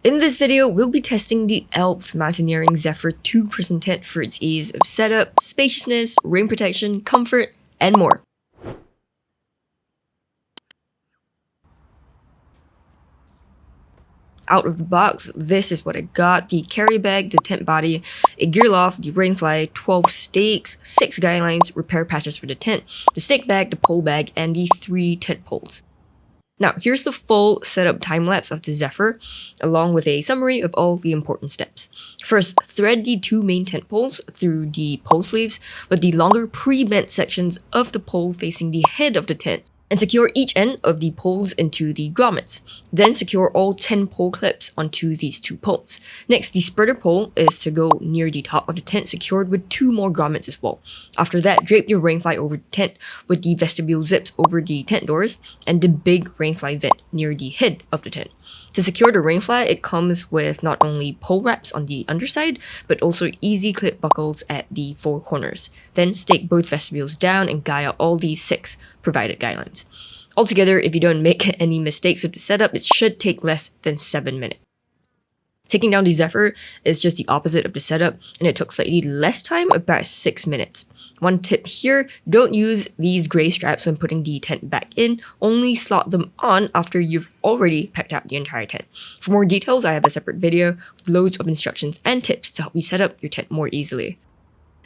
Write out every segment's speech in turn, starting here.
In this video, we'll be testing the ALPS Mountaineering Zephyr 2-person tent for its ease of setup, spaciousness, rain protection, comfort, and more. Out of the box, this is what I got: the carry bag, the tent body, a gear loft, the rainfly, 12 stakes, 6 guidelines, repair patches for the tent, the stake bag, the pole bag, and the 3 tent poles. Now, here's the full setup time-lapse of the Zephyr, along with a summary of all the important steps. First, thread the 2 main tent poles through the pole sleeves, with the longer pre-bent sections of the pole facing the head of the tent, and secure each end of the poles into the grommets. Then secure all 10 pole clips onto these 2 poles. Next, the spreader pole is to go near the top of the tent, secured with 2 more grommets as well. After that, drape your rainfly over the tent with the vestibule zips over the tent doors and the big rainfly vent near the head of the tent. To secure the rainfly, it comes with not only pole wraps on the underside, but also easy clip buckles at the 4 corners. Then stake both vestibules down and guide out all these 6 provided guidelines. Altogether, if you don't make any mistakes with the setup, it should take less than 7 minutes. Taking down the Zephyr is just the opposite of the setup, and it took slightly less time, about 6 minutes. One tip here, don't use these gray straps when putting the tent back in, only slot them on after you've already packed out the entire tent. For more details, I have a separate video with loads of instructions and tips to help you set up your tent more easily.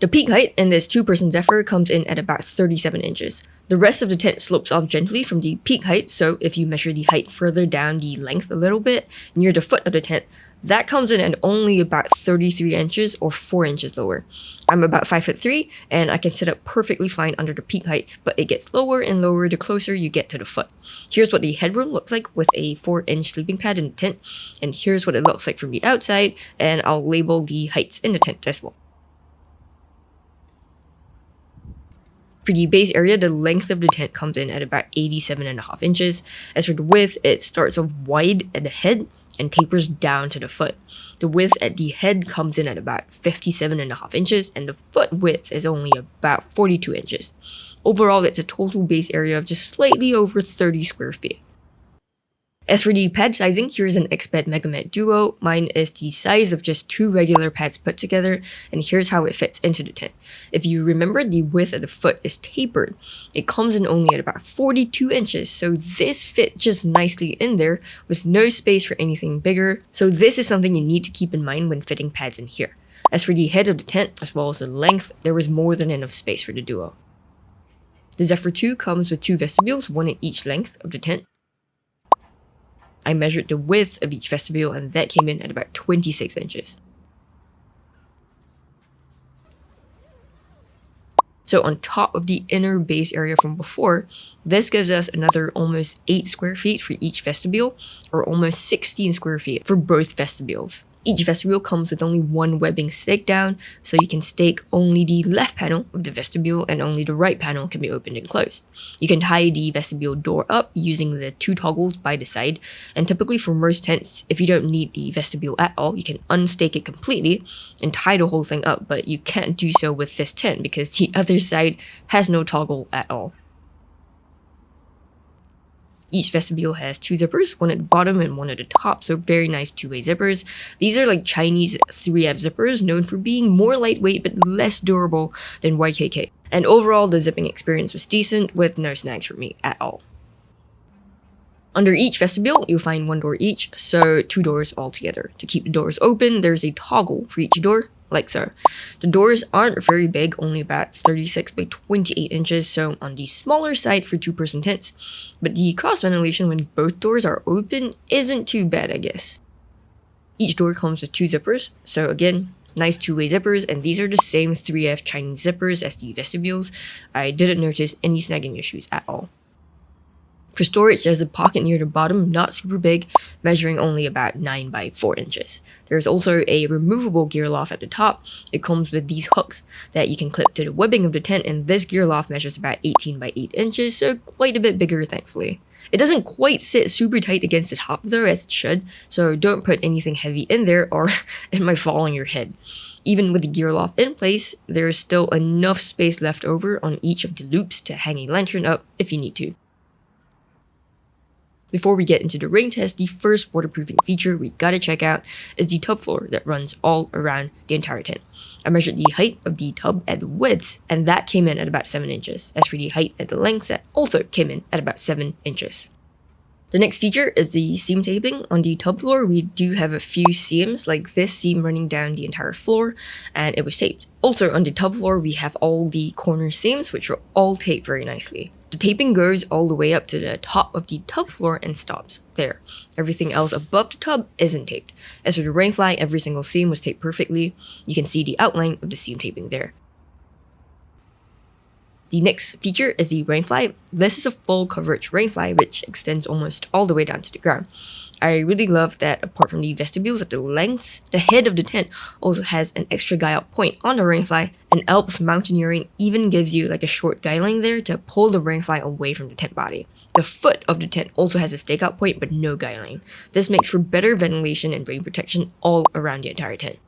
The peak height in this 2-person Zephyr comes in at about 37 inches. The rest of the tent slopes off gently from the peak height, so if you measure the height further down the length a little bit, near the foot of the tent, that comes in at only about 33 inches or 4 inches lower. I'm about 5'3", and I can set up perfectly fine under the peak height, but it gets lower and lower the closer you get to the foot. Here's what the headroom looks like with a 4-inch sleeping pad in the tent, and here's what it looks like from the outside, and I'll label the heights in the tent as well. For the base area, the length of the tent comes in at about 87.5 inches. As for the width, it starts off wide at the head and tapers down to the foot. The width at the head comes in at about 57.5 inches, and the foot width is only about 42 inches. Overall, it's a total base area of just slightly over 30 square feet. As for the pad sizing, here's an XBed Megamet Duo. Mine is the size of just 2 regular pads put together, and here's how it fits into the tent. If you remember, the width of the foot is tapered. It comes in only at about 42 inches, so this fits just nicely in there with no space for anything bigger. So this is something you need to keep in mind when fitting pads in here. As for the head of the tent, as well as the length, there was more than enough space for the Duo. The Zephyr 2 comes with 2 vestibules, one in each length of the tent. I measured the width of each vestibule, and that came in at about 26 inches. So on top of the inner base area from before, this gives us another almost 8 square feet for each vestibule, or almost 16 square feet for both vestibules. Each vestibule comes with only 1 webbing stake down, so you can stake only the left panel of the vestibule and only the right panel can be opened and closed. You can tie the vestibule door up using the 2 toggles by the side, and typically for most tents, if you don't need the vestibule at all, you can unstake it completely and tie the whole thing up, but you can't do so with this tent because the other side has no toggle at all. Each vestibule has 2 zippers, one at the bottom and one at the top, so very nice 2-way zippers. These are like Chinese 3F zippers, known for being more lightweight but less durable than YKK. And overall, the zipping experience was decent, with no snags for me at all. Under each vestibule, you'll find 1 door each, so 2 doors altogether. To keep the doors open, there's a toggle for each door, like so. The doors aren't very big, only about 36 by 28 inches, so on the smaller side for 2-person tents, but the cross ventilation when both doors are open isn't too bad, I guess. Each door comes with 2 zippers, so again, nice 2-way zippers, and these are the same 3F Chinese zippers as the vestibules. I didn't notice any snagging issues at all. For storage, there's a pocket near the bottom, not super big, measuring only about 9 by 4 inches. There's also a removable gear loft at the top. It comes with these hooks that you can clip to the webbing of the tent, and this gear loft measures about 18 by 8 inches, so quite a bit bigger, thankfully. It doesn't quite sit super tight against the top though, as it should, so don't put anything heavy in there or it might fall on your head. Even with the gear loft in place, there is still enough space left over on each of the loops to hang a lantern up if you need to. Before we get into the rain test, the first waterproofing feature we gotta check out is the tub floor that runs all around the entire tent. I measured the height of the tub at the width, and that came in at about 7 inches. As for the height at the length, that also came in at about 7 inches. The next feature is the seam taping. On the tub floor, we do have a few seams, like this seam running down the entire floor, and it was taped. Also, on the tub floor, we have all the corner seams, which are all taped very nicely. The taping goes all the way up to the top of the tub floor and stops there. Everything else above the tub isn't taped. As for the rainfly, every single seam was taped perfectly. You can see the outline of the seam taping there. The next feature is the rainfly. This is a full coverage rainfly which extends almost all the way down to the ground. I really love that apart from the vestibules at the lengths, the head of the tent also has an extra guy out point on the rainfly, and ALPS Mountaineering even gives you like a short guy line there to pull the rainfly away from the tent body. The foot of the tent also has a stakeout point but no guy line. This makes for better ventilation and rain protection all around the entire tent.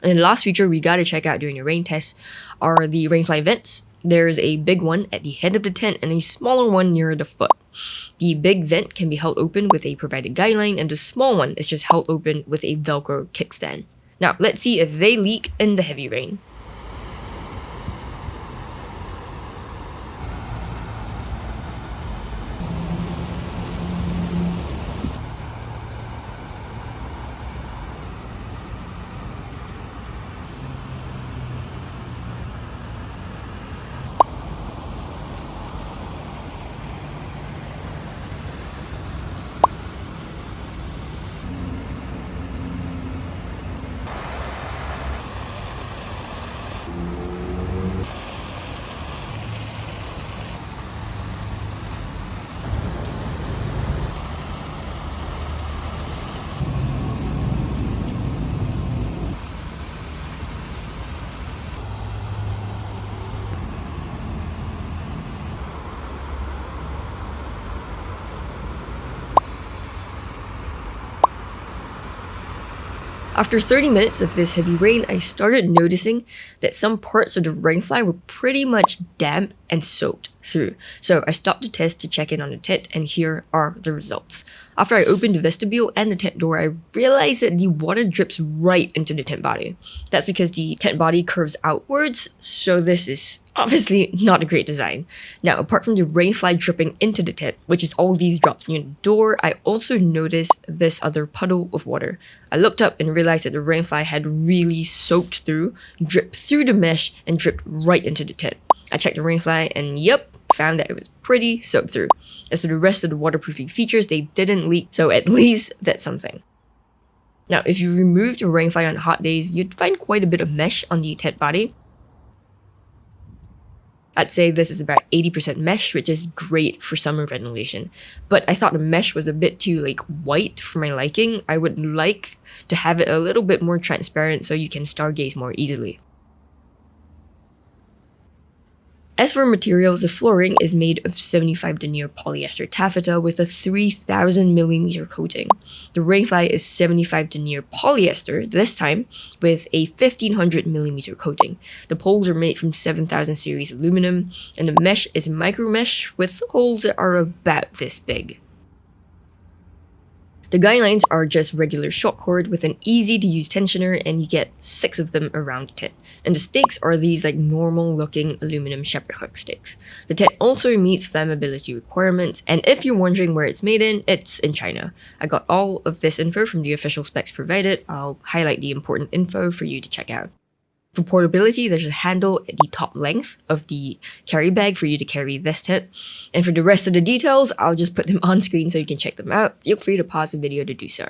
And the last feature we gotta check out during the rain test are the rainfly vents. There's a big one at the head of the tent and a smaller one near the foot. The big vent can be held open with a provided guideline, and the small one is just held open with a Velcro kickstand. Now, let's see if they leak in the heavy rain. After 30 minutes of this heavy rain, I started noticing that some parts of the rainfly were pretty much damp and soaked through. So I stopped the test to check in on the tent, and here are the results. After I opened the vestibule and the tent door, I realized that the water drips right into the tent body. That's because the tent body curves outwards, so this is obviously not a great design. Now, apart from the rainfly dripping into the tent, which is all these drops near the door, I also noticed this other puddle of water. I looked up and realized that the rainfly had really soaked through, dripped through the mesh, and dripped right into the tent. I checked the rainfly and yep, found that it was pretty soaked through. As for the rest of the waterproofing features, they didn't leak, so at least that's something. Now, if you remove the rainfly on hot days, you'd find quite a bit of mesh on the tent body. I'd say this is about 80% mesh, which is great for summer ventilation. But I thought the mesh was a bit too white for my liking. I would like to have it a little bit more transparent so you can stargaze more easily. As for materials, the flooring is made of 75 denier polyester taffeta with a 3000mm coating. The rainfly is 75 denier polyester, this time with a 1500mm coating. The poles are made from 7000 series aluminum, and the mesh is micro mesh with holes that are about this big. The guidelines are just regular short cord with an easy to use tensioner, and you get 6 of them around the tent. And the stakes are these normal looking aluminum shepherd hook stakes. The tent also meets flammability requirements, and if you're wondering where it's made in, it's in China. I got all of this info from the official specs provided. I'll highlight the important info for you to check out. For portability, there's a handle at the top length of the carry bag for you to carry this tent. And for the rest of the details, I'll just put them on screen so you can check them out. Feel free to pause the video to do so.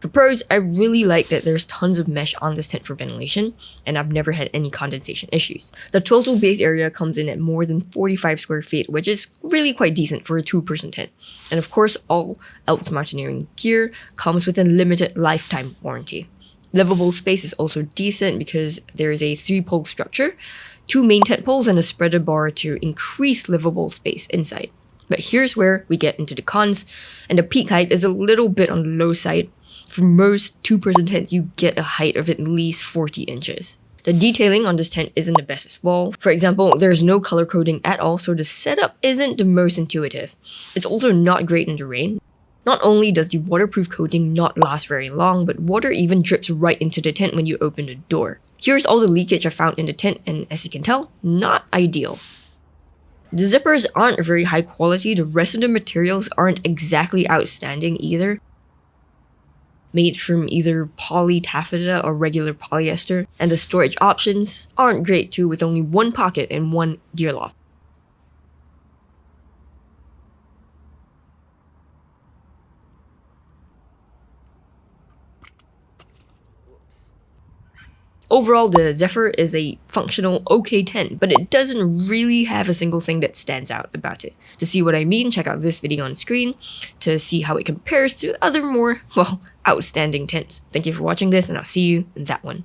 For pros, I really like that there's tons of mesh on this tent for ventilation, and I've never had any condensation issues. The total base area comes in at more than 45 square feet, which is really quite decent for a 2-person tent. And of course, all ALPS Mountaineering gear comes with a limited lifetime warranty. Livable space is also decent because there is a 3-pole structure, 2 main tent poles, and a spreader bar to increase livable space inside. But here's where we get into the cons, and the peak height is a little bit on the low side. For most two-person tents, you get a height of at least 40 inches. The detailing on this tent isn't the best as well. For example, there's no color coding at all, so the setup isn't the most intuitive. It's also not great in the rain. Not only does the waterproof coating not last very long, but water even drips right into the tent when you open the door. Here's all the leakage I found in the tent, and as you can tell, not ideal. The zippers aren't very high quality. The rest of the materials aren't exactly outstanding either. Made from either poly taffeta or regular polyester, and the storage options aren't great too, with only one pocket and one gear loft. Overall, the Zephyr is a functional, okay tent, but it doesn't really have a single thing that stands out about it. To see what I mean, check out this video on screen to see how it compares to other more, well, outstanding tents. Thank you for watching this, and I'll see you in that one.